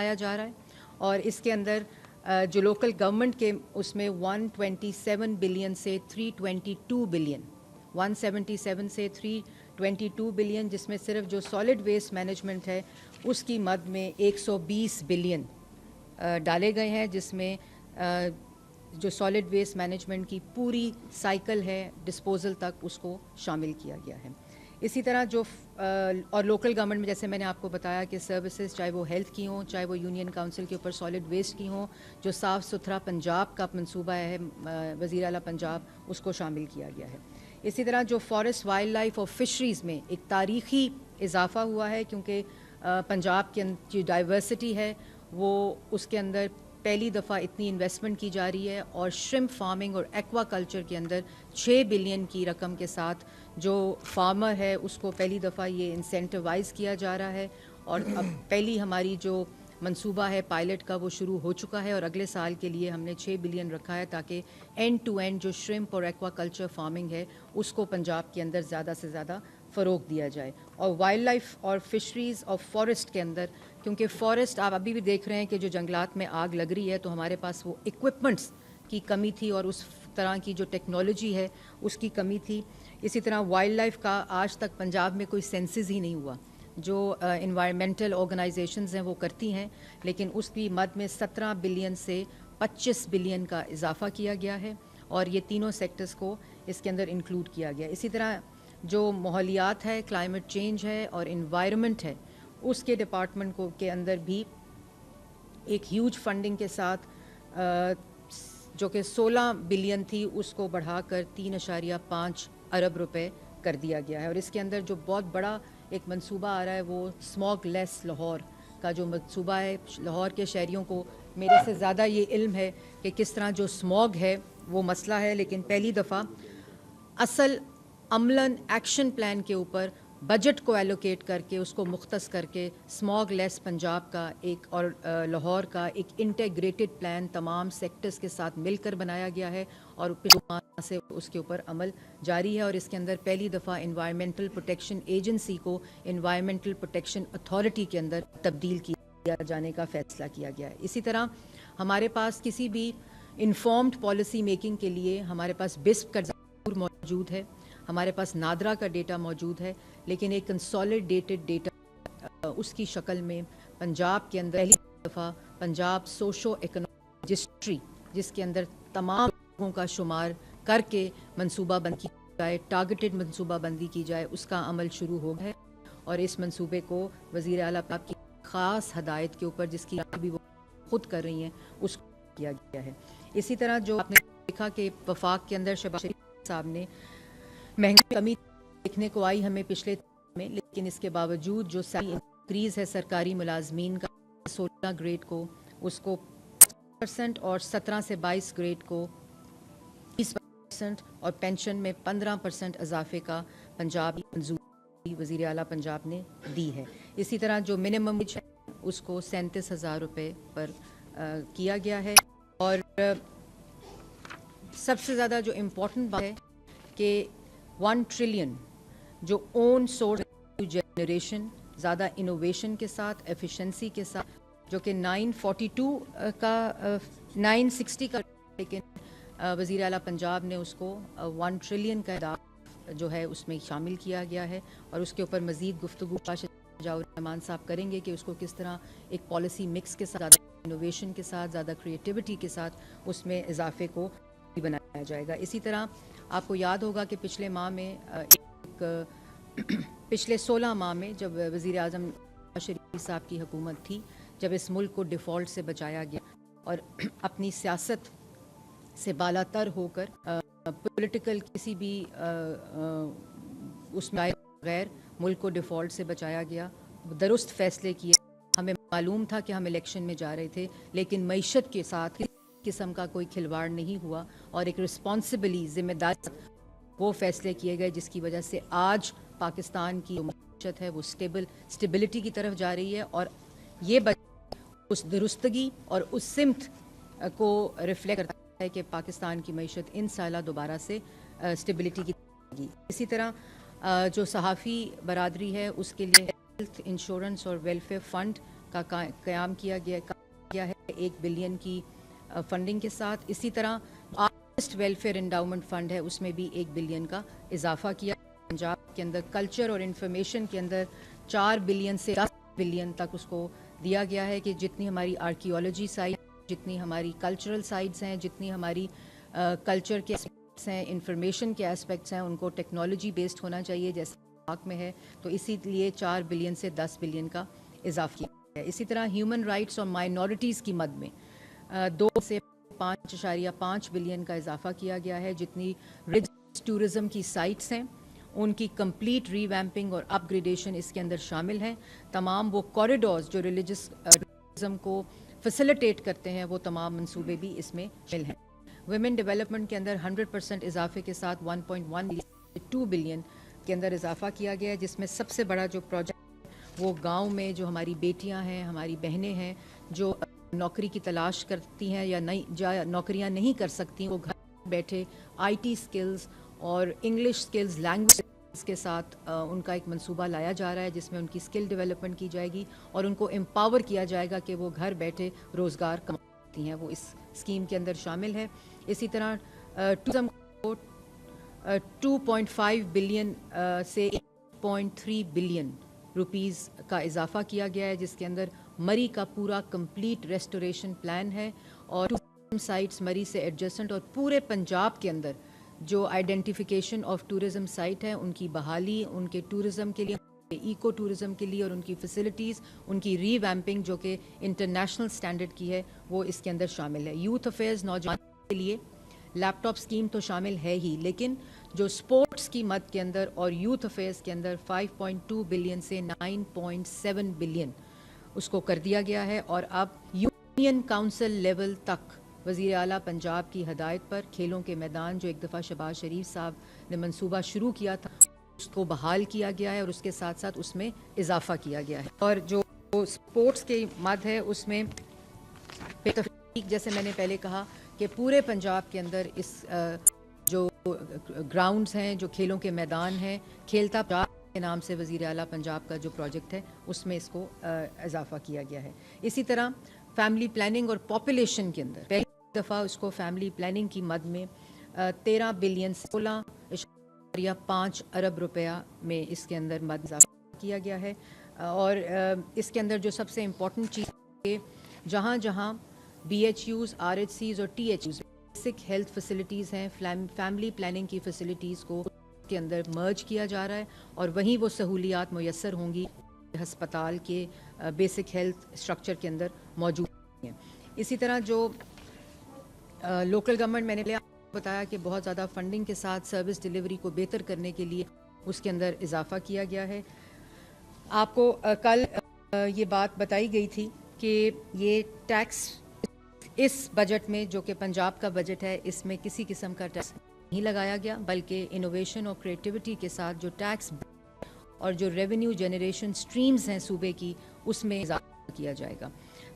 لایا جا رہا ہے اور اس کے اندر جو لوکل گورنمنٹ کے اس میں 127 بلین سے 322 بلین 177 سے 322 بلین جس میں صرف جو سالڈ ویسٹ مینجمنٹ ہے اس کی مد میں 120 بلین ڈالے گئے ہیں، جس میں جو سالڈ ویسٹ مینجمنٹ کی پوری سائیکل ہے ڈسپوزل تک اس کو شامل کیا گیا ہے۔ اسی طرح جو اور لوکل گورنمنٹ میں جیسے میں نے آپ کو بتایا کہ سروسز چاہے وہ ہیلتھ کی ہوں، چاہے وہ یونین کاؤنسل کے اوپر سالڈ ویسٹ کی ہوں، جو صاف ستھرا پنجاب کا منصوبہ ہے وزیر اعلیٰ پنجاب، اس کو شامل کیا گیا ہے۔ اسی طرح جو فارسٹ وائلڈ لائف اور فشریز میں ایک تاریخی اضافہ ہوا ہے، کیونکہ پنجاب کی جو ڈائیورسٹی ہے وہ اس کے اندر پہلی دفعہ اتنی انویسٹمنٹ کی جا رہی ہے اور شرمپ فارمنگ اور ایکوا کلچر کے اندر 6 بلین کی رقم کے ساتھ جو فارمر ہے اس کو پہلی دفعہ یہ انسینٹیوائز کیا جا رہا ہے، اور اب پہلی ہماری جو منصوبہ ہے پائلٹ کا وہ شروع ہو چکا ہے اور اگلے سال کے لیے ہم نے 6 بلین رکھا ہے تاکہ اینڈ ٹو اینڈ جو شرمپ اور ایکوا کلچر فارمنگ ہے اس کو پنجاب کے اندر زیادہ سے زیادہ فروغ دیا جائے۔ اور وائلڈ لائف اور فشریز اور فارسٹ کے اندر، کیونکہ فارسٹ آپ ابھی بھی دیکھ رہے ہیں کہ جو جنگلات میں آگ لگ رہی ہے تو ہمارے پاس وہ ایکوپمنٹس کی کمی تھی اور اس طرح کی جو ٹیکنالوجی ہے اس کی کمی تھی۔ اسی طرح وائلڈ لائف کا آج تک پنجاب میں کوئی سینسز ہی نہیں ہوا، جو انوائرمنٹل آرگنائزیشنز ہیں وہ کرتی ہیں، لیکن اس کی مد میں 17 بلین سے 25 بلین کا اضافہ کیا گیا ہے اور یہ تینوں سیکٹرز کو اس کے اندر انکلوڈ کیا گیا۔ اسی طرح جو ماحولیات ہے، کلائمیٹ چینج ہے اور انوائرمنٹ ہے، اس کے ڈپارٹمنٹ کو کے اندر بھی ایک ہیوج فنڈنگ کے ساتھ جو کہ 16 بلین تھی اس کو بڑھا کر 3.5 ارب روپے کر دیا گیا ہے۔ اور اس کے اندر جو بہت بڑا ایک منصوبہ آ رہا ہے وہ اسموگ لیس لاہور کا جو منصوبہ ہے۔ لاہور کے شہریوں کو میرے سے زیادہ یہ علم ہے کہ کس طرح جو اسموگ ہے وہ مسئلہ ہے، لیکن پہلی دفعہ اصل عملاً ایکشن پلان کے اوپر بجٹ کو ایلوکیٹ کر کے اس کو مختص کر کے اسموگ لیس پنجاب کا ایک اور لاہور کا ایک انٹیگریٹڈ پلان تمام سیکٹرز کے ساتھ مل کر بنایا گیا ہے اور پھر سے اس کے اوپر عمل جاری ہے۔ اور اس کے اندر پہلی دفعہ انوائرمنٹل پروٹیکشن ایجنسی کو انوائرمنٹل پروٹیکشن اتھارٹی کے اندر تبدیل کیا جانے کا فیصلہ کیا گیا ہے۔ اسی طرح ہمارے پاس کسی بھی انفارمڈ پالیسی میکنگ کے لیے ہمارے پاس بسپ کا ضرور موجود ہے، ہمارے پاس نادرا کا ڈیٹا موجود ہے، لیکن ایک کنسولیڈیٹڈ ڈیٹا اس کی شکل میں پنجاب کے اندر پہلی دفعہ پنجاب سوشو اکنامک رجسٹری، جس کے اندر تمام لوگوں کا شمار کر کے منصوبہ بندی کی جائے، ٹارگیٹڈ منصوبہ بندی کی جائے، اس کا عمل شروع ہو گیا ہے۔ اور اس منصوبے کو وزیر اعلیٰ کی خاص ہدایت کے اوپر، جس کی بھی وہ خود کر رہی ہیں، اس کو کیا گیا ہے۔ اسی طرح جو آپ نے دیکھا کہ وفاق کے اندر شہباز شریف صاحب نے مہنگی کمی دیکھنے کو آئی ہمیں پچھلے میں، لیکن اس کے باوجود جو سیلری انکریز ہے سرکاری ملازمین کا 16 گریڈ کو اس کو 5% اور 17 سے 22 گریڈ کو 20% اور پینشن میں 15% اضافے کا پنجاب کی منظوری وزیر اعلیٰ پنجاب نے دی ہے۔ اسی طرح جو منیمم ویج ہے اس کو 37,000 روپے پر کیا گیا ہے۔ اور سب سے زیادہ جو امپورٹنٹ بات ہے کہ 1 ٹریلین جو اون سورس جنریشن زیادہ انوویشن کے ساتھ، ایفیشنسی کے ساتھ، جو کہ 942 کا 960 کا، لیکن وزیر اعلیٰ پنجاب نے اس کو 1 ٹریلین کا اہداف جو ہے اس میں شامل کیا گیا ہے، اور اس کے اوپر مزید گفتگو شاہ الرحمان صاحب کریں گے کہ اس کو کس طرح ایک پالیسی مکس کے ساتھ، زیادہ انوویشن کے ساتھ، زیادہ کریٹیوٹی کے ساتھ اس میں اضافے کو بنایا جائے گا۔ اسی طرح آپ کو یاد ہوگا کہ پچھلے ماہ میں پچھلے 16 ماہ میں جب وزیر اعظم شریف صاحب کی حکومت تھی، جب اس ملک کو ڈیفالٹ سے بچایا گیا اور اپنی سیاست سے بالا تر ہو کر پولیٹیکل کسی بھی اس میں غیر ملک کو ڈیفالٹ سے بچایا گیا، درست فیصلے کیے۔ ہمیں معلوم تھا کہ ہم الیکشن میں جا رہے تھے، لیکن معیشت کے ساتھ قسم کا کوئی کھلواڑ نہیں ہوا اور ایک رسپانسبلی ذمہ دار وہ فیصلے کیے گئے، جس کی وجہ سے آج پاکستان کی معیشت ہے وہ اسٹیبلٹی کی طرف جا رہی ہے، اور یہ اس درستگی اور اس سمت کو ریفلیکٹ کرتا ہے کہ پاکستان کی معیشت ان سالہ دوبارہ سے اسٹیبلٹی کی طرف جائے گی۔ اسی طرح جو صحافی برادری ہے اس کے لیے ہیلتھ انشورنس اور ویلفیئر فنڈ کا قیام کیا گیا ہے 1 بلین کی فنڈنگ کے ساتھ. اسی طرح آرٹسٹ ویلفیئر انڈاؤمنٹ فنڈ ہے, اس میں بھی 1 بلین کا اضافہ کیا. پنجاب کے اندر کلچر اور انفارمیشن کے اندر 4 بلین سے 10 بلین تک اس کو دیا گیا ہے کہ جتنی ہماری آرکیولوجی سائٹ, جتنی ہماری کلچرل سائٹس ہیں, جتنی ہماری کلچر کے اسپیکٹس ہیں, انفارمیشن کے اسپیکٹس ہیں, ان کو ٹیکنالوجی بیسڈ ہونا چاہیے جیسے پاک میں ہے, تو اسی لیے 4 بلین سے 10 بلین کا اضافہ کیا ہے. اسی طرح ہیومن رائٹس اور مائنورٹیز کی مد میں 2 سے 5.5 بلین کا اضافہ کیا گیا ہے. جتنی ریلیجس ٹورزم کی سائٹس ہیں ان کی کمپلیٹ ری ویمپنگ اور اپ گریڈیشن اس کے اندر شامل ہیں. تمام وہ کوریڈورز جو ریلیجس ٹورزم کو فیسیلیٹیٹ کرتے ہیں وہ تمام منصوبے بھی اس میں شامل ہیں. ویمن ڈیولپمنٹ کے اندر 100% اضافے کے ساتھ 1.1 بلین کے اندر اضافہ کیا گیا ہے, جس میں سب سے بڑا جو پروجیکٹ وہ گاؤں میں جو ہماری بیٹیاں ہیں, ہماری بہنیں ہیں جو نوکری کی تلاش کرتی ہیں یا نوکریاں نہیں کر سکتی, وہ گھر بیٹھے آئی ٹی سکلز اور انگلش سکلز, لینگویج کے ساتھ ان کا ایک منصوبہ لایا جا رہا ہے جس میں ان کی اسکل ڈیولپمنٹ کی جائے گی اور ان کو امپاور کیا جائے گا کہ وہ گھر بیٹھے روزگار کما سکتی ہیں. وہ اس اسکیم کے اندر شامل ہے. اسی طرح ٹورزم کو 2.5 بلین سے 8.3 بلین روپیز کا اضافہ کیا گیا ہے, جس کے اندر مری کا پورا کمپلیٹ ریسٹوریشن پلان ہے اور ٹورزم سائٹس مری سے ایڈجسٹنٹ اور پورے پنجاب کے اندر جو آئیڈینٹیفیکیشن آف ٹورزم سائٹ ہے ان کی بحالی, ان کے ٹورزم کے لیے, ایکو ٹورزم کے لیے اور ان کی فیسلٹیز, ان کی ری ویمپنگ جو کہ انٹرنیشنل سٹینڈرڈ کی ہے وہ اس کے اندر شامل ہے. یوتھ افیئرز نوجوانوں کے لیے لیپ ٹاپ اسکیم تو شامل ہے ہی, لیکن جو اسپورٹس کی مد کے اندر اور یوتھ افیئرز کے اندر 5.2 بلین سے 9.7 بلین اس کو کر دیا گیا ہے. اور اب یونین کاؤنسل لیول تک وزیر اعلیٰ پنجاب کی ہدایت پر کھیلوں کے میدان جو ایک دفعہ شہباز شریف صاحب نے منصوبہ شروع کیا تھا اس کو بحال کیا گیا ہے اور اس کے ساتھ ساتھ اس میں اضافہ کیا گیا ہے. اور جو اسپورٹس کی مد ہے اس میں جیسے میں نے پہلے کہا کہ پورے پنجاب کے اندر اس جو گراؤنڈز ہیں, جو کھیلوں کے میدان ہیں, کھیلتا پنجاب کے نام سے وزیر اعلیٰ پنجاب کا جو پروجیکٹ ہے اس میں اس کو اضافہ کیا گیا ہے. اسی طرح فیملی پلاننگ اور پاپولیشن کے اندر پہلی دفعہ اس کو فیملی پلاننگ کی مد میں 13 بلین 16.5 ارب روپیہ میں اس کے اندر مد اضافہ کیا گیا ہے. اور اس کے اندر جو سب سے امپورٹنٹ چیز ہے جہاں جہاں B H Us, R H Cs اور T H Us basic health facilities ہیں, فیملی پلاننگ کی فیسلٹیز کو کے اندر مرج کیا جا رہا ہے اور وہیں وہ سہولیات میسر ہوں گی ہسپتال کے بیسک ہیلتھ اسٹرکچر کے اندر موجود ہیں. اسی طرح جو لوکل گورنمنٹ, میں نے بتایا کہ بہت زیادہ فنڈنگ کے ساتھ سروس ڈیلیوری کو بہتر کرنے کے لیے اس کے اندر اضافہ کیا گیا ہے. آپ کو کل یہ بات بتائی گئی تھی کہ یہ ٹیکس اس بجٹ میں جو کہ پنجاب کا بجٹ ہے اس میں کسی قسم کا ٹیکس نہیں لگایا گیا, بلکہ انوویشن اور کریٹیوٹی کے ساتھ جو ٹیکس اور جو ریونیو جنریشن سٹریمز ہیں صوبے کی اس میں اضافہ کیا جائے گا.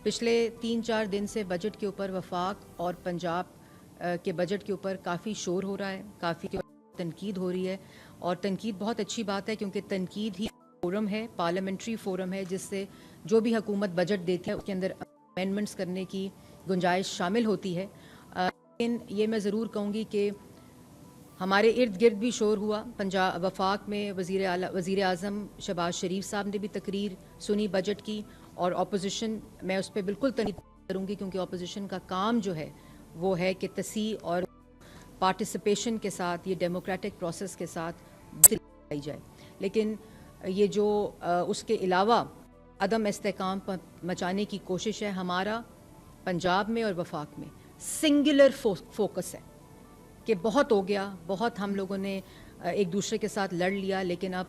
پچھلے 3-4 دن سے بجٹ کے اوپر وفاق اور پنجاب کے بجٹ کے اوپر کافی شور ہو رہا ہے, کافی تنقید ہو رہی ہے اور تنقید بہت اچھی بات ہے کیونکہ تنقید ہی فورم ہے, پارلیمنٹری فورم ہے جس سے جو بھی حکومت بجٹ دیتی ہے اس کے اندر امینڈمنٹس کرنے کی گنجائش شامل ہوتی ہے. لیکن یہ میں ضرور کہوں گی کہ ہمارے ارد گرد بھی شور ہوا. پنجاب وفاق میں وزیر اعظم شہباز شریف صاحب نے بھی تقریر سنی بجٹ کی اور اپوزیشن, میں اس پہ بالکل تنقید کروں گی کیونکہ اپوزیشن کا کام جو ہے وہ ہے کہ تصحیح اور پارٹیسپیشن کے ساتھ یہ ڈیموکریٹک پروسیس کے ساتھ لائی جائے. لیکن یہ جو اس کے علاوہ عدم استحکام مچانے کی کوشش ہے, ہمارا پنجاب میں اور وفاق میں سنگولر فوکس ہے کہ بہت ہو گیا, بہت ہم لوگوں نے ایک دوسرے کے ساتھ لڑ لیا, لیکن اب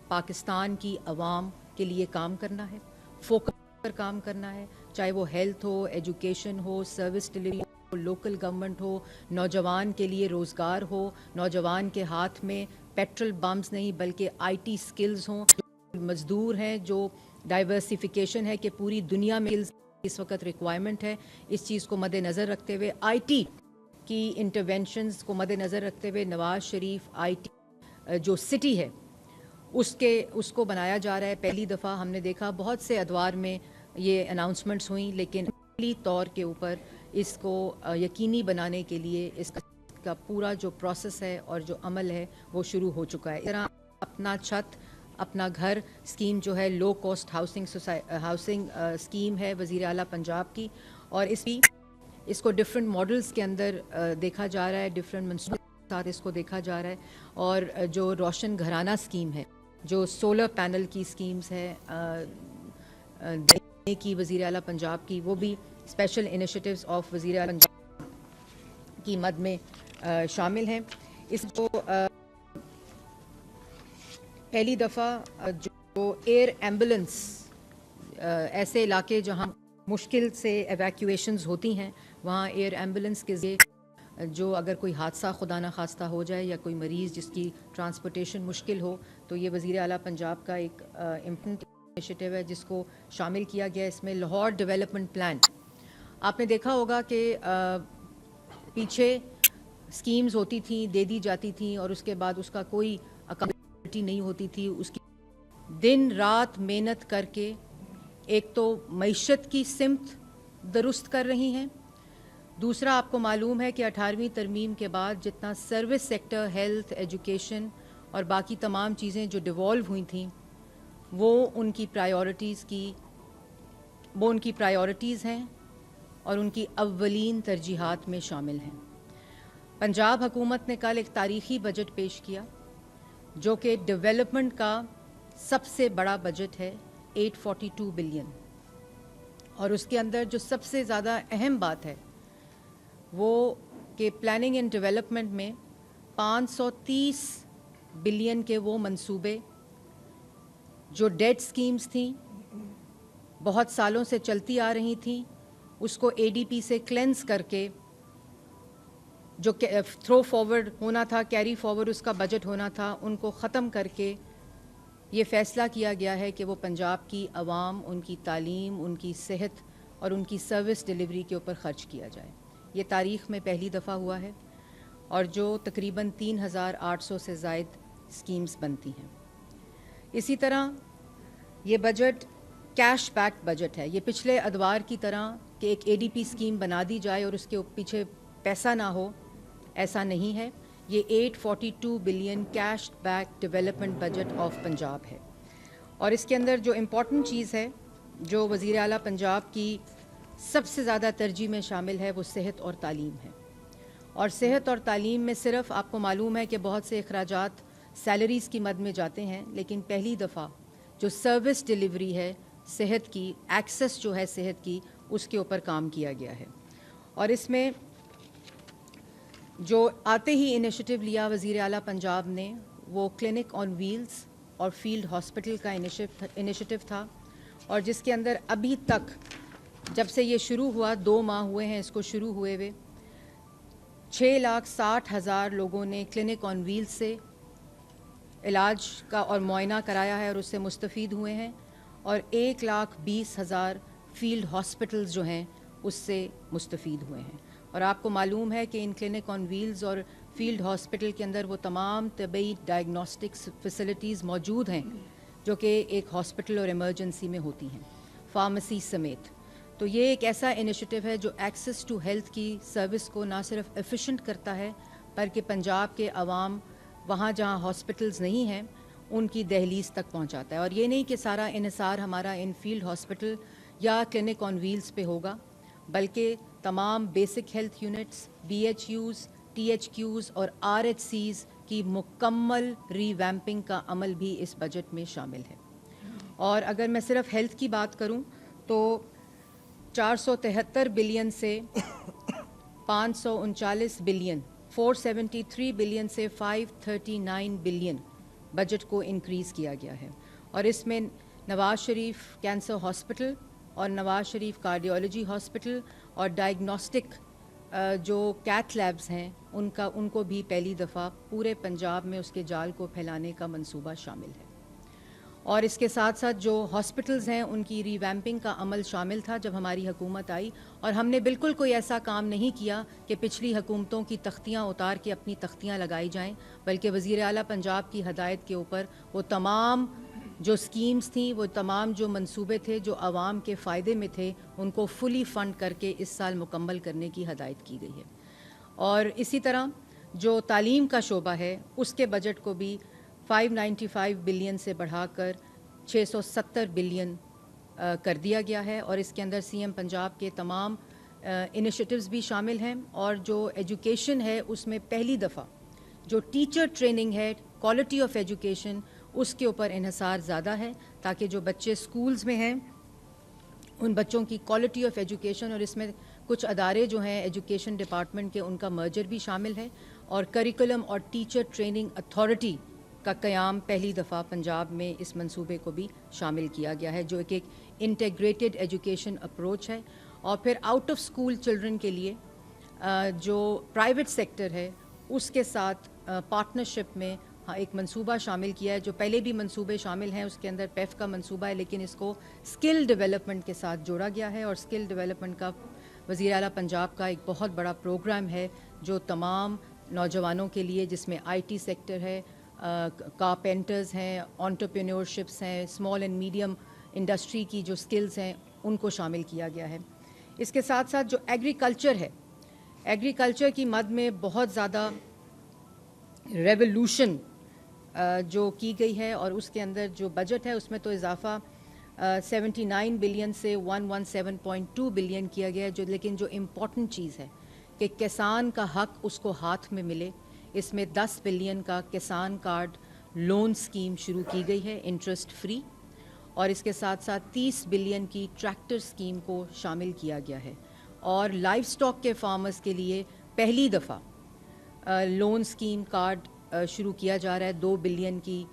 پاکستان کی عوام کے لیے کام کرنا ہے, فوکس پر کام کرنا ہے, چاہے وہ ہیلتھ ہو, ایجوکیشن ہو, سروس ڈیلیوری ہو, لوکل گورنمنٹ ہو, نوجوان کے لیے روزگار ہو, نوجوان کے ہاتھ میں پیٹرول بمز نہیں بلکہ آئی ٹی سکلز ہوں, مزدور ہیں, جو ڈائیورسیفیکیشن ہے کہ پوری دنیا میں اس وقت ریکوائرمنٹ ہے. اس چیز کو مد نظر رکھتے ہوئے آئی ٹی کی انٹرونشنز کو مد نظر رکھتے ہوئے نواز شریف آئی ٹی جو سٹی ہے اس کو بنایا جا رہا ہے. پہلی دفعہ ہم نے دیکھا بہت سے ادوار میں یہ اناؤنسمنٹس ہوئیں، لیکن عملی طور کے اوپر اس کو یقینی بنانے کے لیے اس کا پورا جو پروسیس ہے اور جو عمل ہے وہ شروع ہو چکا ہے. اس طرح اپنا چھت اپنا گھر اسکیم جو ہے لو کاسٹ ہاؤسنگ اسکیم ہے وزیر اعلیٰ پنجاب کی، اور اس کو ڈفرینٹ ماڈلز کے اندر دیکھا جا رہا ہے، ڈفرینٹ منصوبوں کے ساتھ اس کو دیکھا جا رہا ہے. اور جو روشن گھرانہ اسکیم ہے، جو سولر پینل کی اسکیمز ہے دینے کی وزیر اعلیٰ پنجاب کی، وہ بھی اسپیشل انیشیٹوز آف وزیر اعلیٰ پنجاب کی مد میں شامل ہیں. اس کو پہلی دفعہ جو ایئر ایمبولنس، ایسے علاقے جہاں مشکل سے ایویکویشنز ہوتی ہیں، وہاں ایئر ایمبولنس کے ذریعے جو اگر کوئی حادثہ خدا نخواستہ ہو جائے یا کوئی مریض جس کی ٹرانسپورٹیشن مشکل ہو، تو یہ وزیر اعلیٰ پنجاب کا ایک امپورٹنٹ انیشیٹو ہے جس کو شامل کیا گیا. اس میں لاہور ڈیولپمنٹ پلان، آپ نے دیکھا ہوگا کہ پیچھے اسکیمز ہوتی تھیں، دے دی جاتی تھیں، اور اس کے بعد اس کا کوئی اکاؤنٹیبلٹی نہیں ہوتی تھی. اس کی دن رات محنت کر کے ایک تو معیشت کی سمت درست کر رہی ہیں، دوسرا آپ کو معلوم ہے کہ 18ویں ترمیم کے بعد جتنا سروس سیکٹر، ہیلتھ، ایجوکیشن اور باقی تمام چیزیں جو ڈیوالو ہوئی تھیں، وہ ان کی پرائیورٹیز ہیں اور ان کی اولین ترجیحات میں شامل ہیں. پنجاب حکومت نے کل ایک تاریخی بجٹ پیش کیا جو کہ ڈیولپمنٹ کا سب سے بڑا بجٹ ہے، 842 بلین. اور اس کے اندر جو سب سے زیادہ اہم بات ہے وہ کہ پلاننگ اینڈ ڈیولپمنٹ میں 530 بلین کے وہ منصوبے جو ڈیڈ سکیمز تھیں، بہت سالوں سے چلتی آ رہی تھیں، اس کو اے ڈی پی سے کلینز کر کے جو تھرو فارورڈ ہونا تھا، کیری فارورڈ اس کا بجٹ ہونا تھا، ان کو ختم کر کے یہ فیصلہ کیا گیا ہے کہ وہ پنجاب کی عوام، ان کی تعلیم، ان کی صحت اور ان کی سروس ڈیلیوری کے اوپر خرچ کیا جائے. یہ تاریخ میں پہلی دفعہ ہوا ہے، اور جو تقریباً 3800 سے زائد اسکیمز بنتی ہیں. اسی طرح یہ بجٹ کیش بیک بجٹ ہے. یہ پچھلے ادوار کی طرح کہ ایک اے ڈی پی اسکیم بنا دی جائے اور اس کے پیچھے پیسہ نہ ہو، ایسا نہیں ہے. یہ 842 billion cash back development budget of Punjab ہے. اور اس کے اندر جو امپورٹنٹ چیز ہے جو وزیر اعلیٰ پنجاب کی سب سے زیادہ ترجیح میں شامل ہے، وہ صحت اور تعلیم ہے. اور صحت اور تعلیم میں صرف آپ کو معلوم ہے کہ بہت سے اخراجات سیلریز کی مد میں جاتے ہیں، لیکن پہلی دفعہ جو سروس ڈیلیوری ہے صحت کی، ایکسس جو ہے صحت کی، اس کے اوپر کام کیا گیا ہے. اور اس میں جو آتے ہی انیشیٹو لیا وزیر اعلیٰ پنجاب نے، وہ کلینک آن ویلز اور فیلڈ ہاسپٹل کا انیشیٹو تھا، اور جس کے اندر ابھی تک جب سے یہ شروع ہوا 2 ماہ ہوئے ہیں اس کو شروع ہوئے ہوئے، 6,60,000 لوگوں نے کلینک آن ویلز سے علاج کا اور معائنہ کرایا ہے اور اس سے مستفید ہوئے ہیں، اور 1,20,000 فیلڈ ہاسپٹلز جو ہیں اس سے مستفید ہوئے ہیں. اور آپ کو معلوم ہے کہ ان کلینک آن ویلز اور فیلڈ ہاسپٹل کے اندر وہ تمام طبی ڈائگنوسٹکس فیسلٹیز موجود ہیں جو کہ ایک ہاسپٹل اور ایمرجنسی میں ہوتی ہیں، فارمیسی سمیت. تو یہ ایک ایسا انیشیٹو ہے جو ایکسس ٹو ہیلتھ کی سروس کو نہ صرف ایفیشینٹ کرتا ہے، بلکہ پنجاب کے عوام وہاں جہاں ہاسپٹلز نہیں ہیں ان کی دہلیز تک پہنچاتا ہے. اور یہ نہیں کہ سارا انحصار ہمارا ان فیلڈ ہاسپٹل یا کلینک آن ویلز پہ ہوگا، بلکہ تمام basic health units, B H Us, T H Qs اور آر ایچ سیز کی مکمل ری ویمپنگ کا عمل بھی اس بجٹ میں شامل ہے. اور اگر میں صرف ہیلتھ کی بات کروں تو 473 بلین سے 539 بلین، 473 بلین سے 539 بلین بجٹ کو انکریز کیا گیا ہے. اور اس میں نواز شریف کینسر ہاسپٹل اور نواز شریف کارڈیالوجی ہاسپٹل اور ڈائگنوسٹک جو کیتھ لیبز ہیں ان کو بھی پہلی دفعہ پورے پنجاب میں اس کے جال کو پھیلانے کا منصوبہ شامل ہے. اور اس کے ساتھ ساتھ جو ہاسپٹلز ہیں ان کی ری ویمپنگ کا عمل شامل تھا جب ہماری حکومت آئی، اور ہم نے بالکل کوئی ایسا کام نہیں کیا کہ پچھلی حکومتوں کی تختیاں اتار کے اپنی تختیاں لگائی جائیں، بلکہ وزیر اعلیٰ پنجاب کی ہدایت کے اوپر وہ تمام جو اسکیمز تھیں وہ تمام جو منصوبے تھے جو عوام کے فائدے میں تھے ان کو فلی فنڈ کر کے اس سال مکمل کرنے کی ہدایت کی گئی ہے. اور اسی طرح جو تعلیم کا شعبہ ہے اس کے بجٹ کو بھی 595 بلین سے بڑھا کر 670 بلین کر دیا گیا ہے, اور اس کے اندر سی ایم پنجاب کے تمام انیشیٹوز بھی شامل ہیں. اور جو ایجوکیشن ہے اس میں پہلی دفعہ جو ٹیچر ٹریننگ ہے, کوالٹی آف ایجوکیشن, اس کے اوپر انحصار زیادہ ہے تاکہ جو بچے اسکولز میں ہیں ان بچوں کی کوالٹی آف ایجوکیشن, اور اس میں کچھ ادارے جو ہیں ایجوکیشن ڈپارٹمنٹ کے ان کا مرجر بھی شامل ہے, اور کریکولم اور ٹیچر ٹریننگ اتھارٹی کا قیام پہلی دفعہ پنجاب میں اس منصوبے کو بھی شامل کیا گیا ہے, جو ایک انٹیگریٹڈ ایجوکیشن اپروچ ہے. اور پھر آؤٹ آف اسکول چلڈرن کے لیے جو پرائیویٹ سیکٹر ہے اس کے ساتھ پارٹنرشپ میں ایک منصوبہ شامل کیا ہے. جو پہلے بھی منصوبے شامل ہیں اس کے اندر پیف کا منصوبہ ہے, لیکن اس کو اسکل ڈیولپمنٹ کے ساتھ جوڑا گیا ہے. اور اسکل ڈیولپمنٹ کا وزیر اعلیٰ پنجاب کا ایک بہت بڑا پروگرام ہے جو تمام نوجوانوں کے لیے, جس میں آئی ٹی سیکٹر ہے, کارپینٹرز ہیں, انٹرپرینورشپس ہیں, اسمال اینڈ میڈیم انڈسٹری کی جو سکلز ہیں ان کو شامل کیا گیا ہے. اس کے ساتھ ساتھ جو ایگریکلچر ہے, ایگریکلچر کی مد میں بہت زیادہ ریولوشن جو کی گئی ہے, اور اس کے اندر جو بجٹ ہے اس میں تو اضافہ 79 بلین سے 117.2 بلین کیا گیا ہے. لیکن جو امپورٹنٹ چیز ہے کہ کسان کا حق اس کو ہاتھ میں ملے, اس میں 10 بلین کا کسان کارڈ لون اسکیم شروع کی گئی ہے انٹرسٹ فری, اور اس کے ساتھ ساتھ 30 بلین کی ٹریکٹر اسکیم کو شامل کیا گیا ہے. اور لائف سٹاک کے فارمرز کے لیے پہلی دفعہ لون اسکیم کارڈ شروع کیا جا رہا ہے 2 بلین کی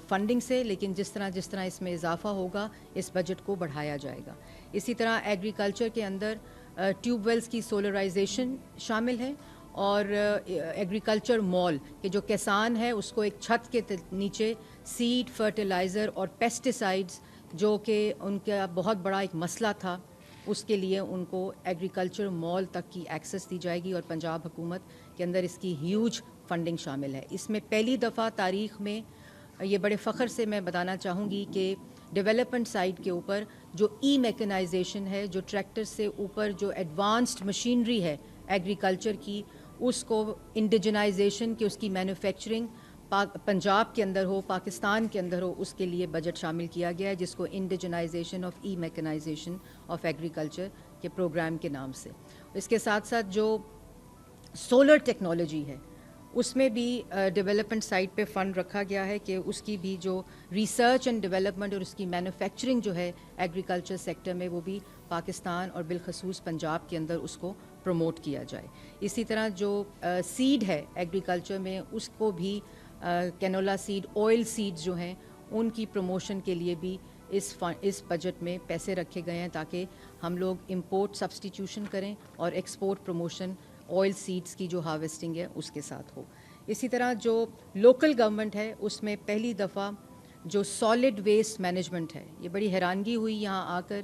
فنڈنگ سے, لیکن جس طرح اس میں اضافہ ہوگا اس بجٹ کو بڑھایا جائے گا. اسی طرح ایگریکلچر کے اندر ٹیوب ویلز کی سولرائزیشن شامل ہے, اور ایگریکلچر مال کہ جو کسان ہے اس کو ایک چھت کے نیچے سیڈ, فرٹیلائزر اور پیسٹیسائڈز جو کہ ان کا بہت بڑا ایک مسئلہ تھا, اس کے لیے ان کو ایگریکلچر مال تک کی ایکسیس دی جائے گی, اور پنجاب حکومت کے اندر اس کی ہیوج فنڈنگ شامل ہے. اس میں پہلی دفعہ تاریخ میں یہ بڑے فخر سے میں بتانا چاہوں گی کہ ڈیولپمنٹ سائڈ کے اوپر جو ای میکنائزیشن ہے, جو ٹریکٹر سے اوپر جو ایڈوانسڈ مشینری ہے ایگریکلچر کی, اس کو انڈیجنائزیشن کی, اس کی مینوفیکچرنگ پنجاب کے اندر ہو, پاکستان کے اندر ہو, اس کے لیے بجٹ شامل کیا گیا ہے, جس کو indigenization of a mechanization of agriculture کے پروگرام کے نام سے. اس کے ساتھ ساتھ جو سولر ٹیکنالوجی ہے اس میں بھی ڈیولپمنٹ سائٹ پہ فنڈ رکھا گیا ہے کہ اس کی بھی جو ریسرچ اینڈ ڈیولپمنٹ اور اس کی مینوفیکچرنگ جو ہے ایگریکلچر سیکٹر میں, وہ بھی پاکستان اور بالخصوص پنجاب کے اندر اس کو پروموٹ کیا جائے. اسی طرح جو سیڈ ہے ایگریکلچر میں اس کو بھی کینولا سیڈ, آئل سیڈز جو ہیں ان کی پروموشن کے لیے بھی اس بجٹ میں پیسے رکھے گئے ہیں تاکہ ہم لوگ امپورٹ سبسٹیٹیوشن کریں اور ایکسپورٹ پروموشن آئل سیڈز کی جو ہارویسٹنگ ہے اس کے ساتھ ہو. اسی طرح جو لوکل گورنمنٹ ہے اس میں پہلی دفعہ جو سالڈ ویسٹ مینجمنٹ ہے, یہ بڑی حیرانگی ہوئی یہاں آ کر,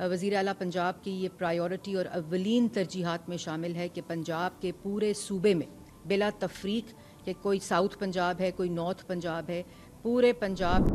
وزیر اعلیٰ پنجاب کی یہ پرائیورٹی اور اولین ترجیحات میں شامل ہے کہ پنجاب کے پورے صوبے میں بلا تفریق, کہ کوئی ساؤتھ پنجاب ہے, کوئی نارتھ پنجاب ہے, پورے پنجاب